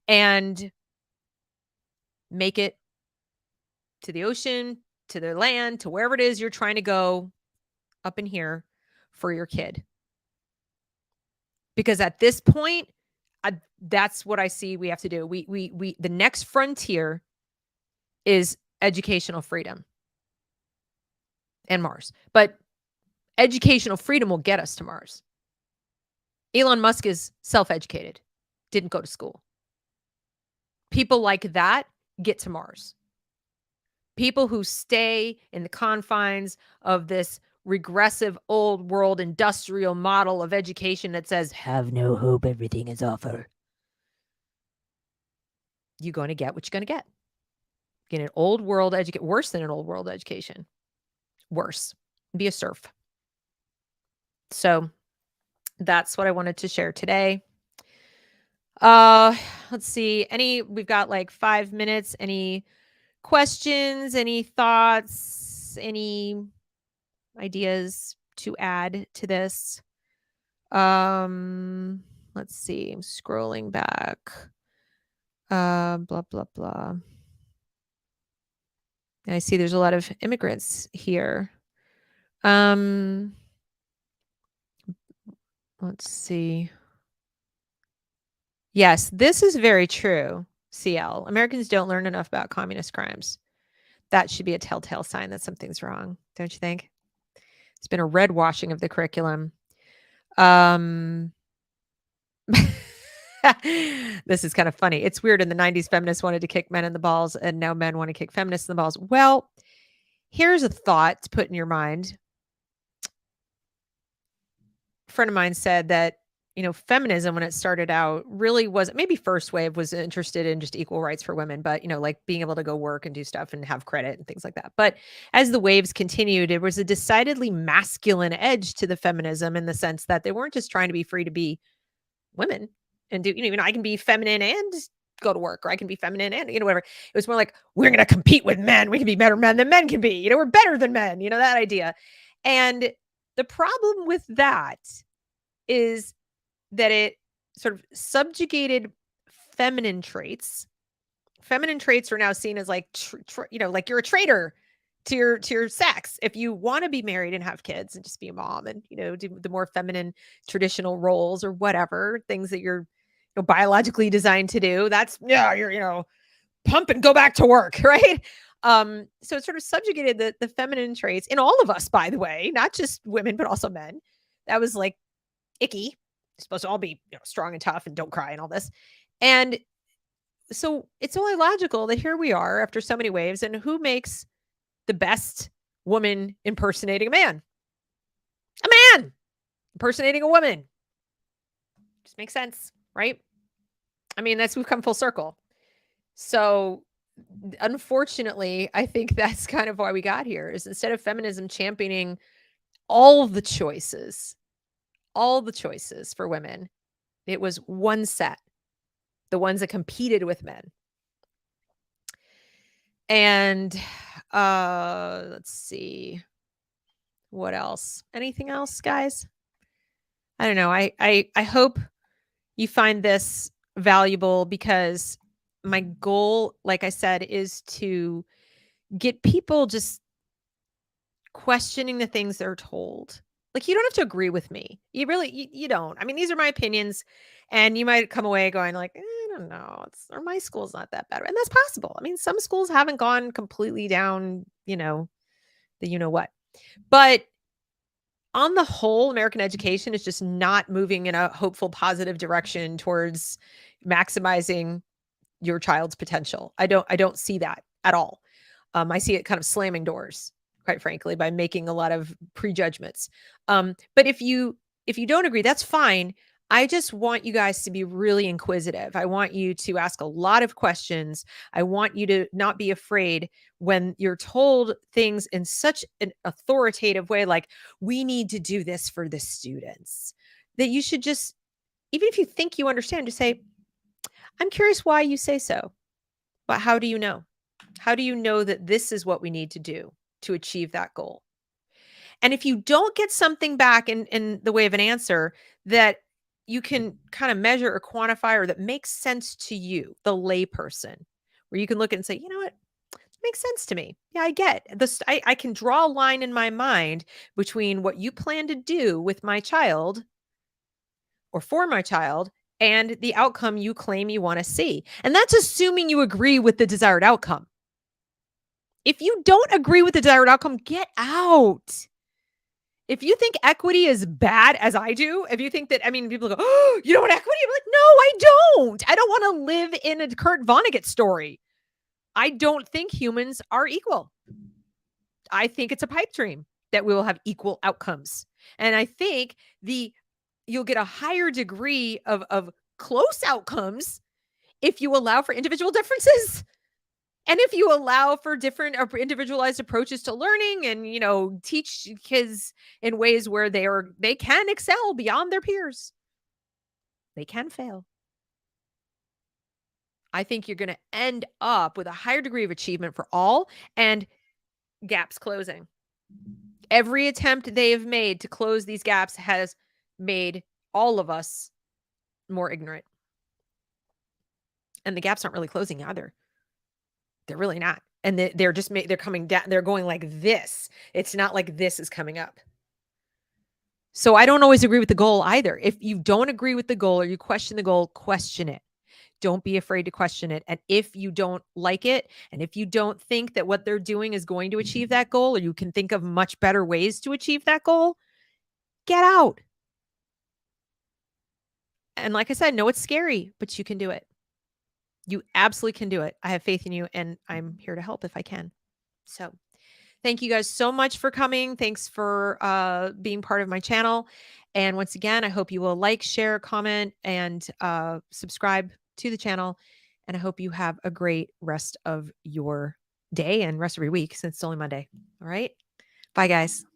and make it to the ocean, to the land, to wherever it is you're trying to go up in here for your kid. Because at this point, that's what I see we have to do. The next frontier is educational freedom and Mars. But educational freedom will get us to Mars. Elon Musk is self-educated, didn't go to school. People like that get to Mars. People who stay in the confines of this regressive old world industrial model of education that says, have no hope, everything is offer. You're going to get what you're going to get. Get an old world education, worse than an old world education. Worse. Be a serf. So that's what I wanted to share today. Let's see. We've got like 5 minutes. Any questions, any thoughts, any ideas to add to this? Let's see. I'm scrolling back. Blah, blah, blah. And I see there's a lot of immigrants here. Let's see. Yes, this is very true, CL. Americans don't learn enough about communist crimes. That should be a telltale sign that something's wrong, don't you think? It's been a red washing of the curriculum. This is kind of funny. It's weird. In the 90s, feminists wanted to kick men in the balls, and now men want to kick feminists in the balls. Well, here's a thought to put in your mind. A friend of mine said that, feminism, when it started out, really was, maybe first wave was interested in just equal rights for women, but, like being able to go work and do stuff and have credit and things like that. But as the waves continued, it was a decidedly masculine edge to the feminism, in the sense that they weren't just trying to be free to be women and do, I can be feminine and go to work, or I can be feminine and, whatever. It was more like, we're going to compete with men. We can be better men than men can be, we're better than men, that idea. And the problem with that is that it sort of subjugated feminine traits. Feminine traits are now seen as like, like you're a traitor to your sex if you want to be married and have kids and just be a mom and do the more feminine traditional roles or whatever things that you're biologically designed to do. That's you're pump and go back to work, right? So it sort of subjugated the feminine traits in all of us, by the way, not just women but also men. That was like icky. You're supposed to all be strong and tough and don't cry and all this. And so it's only logical that here we are after so many waves, and who makes the best woman impersonating a man? A man impersonating a woman. Just makes sense, right? I mean, we've come full circle. So unfortunately, I think that's kind of why we got here, is instead of feminism championing all the choices for women, it was one set, the ones that competed with men. And let's see. What else? Anything else, guys? I don't know. I hope you find this valuable, because my goal, like I said, is to get people just questioning the things they're told. Like, you don't have to agree with me. You really, you don't. I mean, these are my opinions, and you might come away going like, I don't know, or my school's not that bad. And that's possible. I mean, some schools haven't gone completely down, what. But on the whole, American education is just not moving in a hopeful, positive direction towards maximizing your child's potential. I don't see that at all. I see it kind of slamming doors, quite frankly, by making a lot of prejudgments. But if you don't agree, that's fine. I just want you guys to be really inquisitive. I want you to ask a lot of questions. I want you to not be afraid when you're told things in such an authoritative way, like, we need to do this for the students, that you should just, even if you think you understand, just say, I'm curious why you say so, but how do you know? How do you know that this is what we need to do to achieve that goal? And if you don't get something back in the way of an answer that you can kind of measure or quantify, or that makes sense to you, the layperson, where you can look at and say, you know what? It makes sense to me. Yeah, I get this. I can draw a line in my mind between what you plan to do with my child or for my child and the outcome you claim you want to see. And that's assuming you agree with the desired outcome. If you don't agree with the desired outcome, get out. If you think equity is bad, as I do, if you think that, I mean, people go, oh, you don't want equity? I'm like, no, I don't. I don't want to live in a Kurt Vonnegut story. I don't think humans are equal. I think it's a pipe dream that we will have equal outcomes. And I think you'll get a higher degree of close outcomes if you allow for individual differences. And if you allow for different or individualized approaches to learning, and, teach kids in ways where they can excel beyond their peers. They can fail. I think you're going to end up with a higher degree of achievement for all, and gaps closing. Every attempt they have made to close these gaps has made all of us more ignorant. And the gaps aren't really closing either. They're really not. And they're just they're coming down. They're going like this. It's not like this is coming up. So I don't always agree with the goal either. If you don't agree with the goal or you question the goal, question it. Don't be afraid to question it. And if you don't like it, and if you don't think that what they're doing is going to achieve that goal, or you can think of much better ways to achieve that goal, get out. And like I said, no, it's scary, but you can do it. You absolutely can do it. I have faith in you, and I'm here to help if I can. So thank you guys so much for coming. Thanks for being part of my channel. And once again, I hope you will like, share, comment, and subscribe to the channel. And I hope you have a great rest of your day and rest of your week, since it's only Monday. All right. Bye, guys.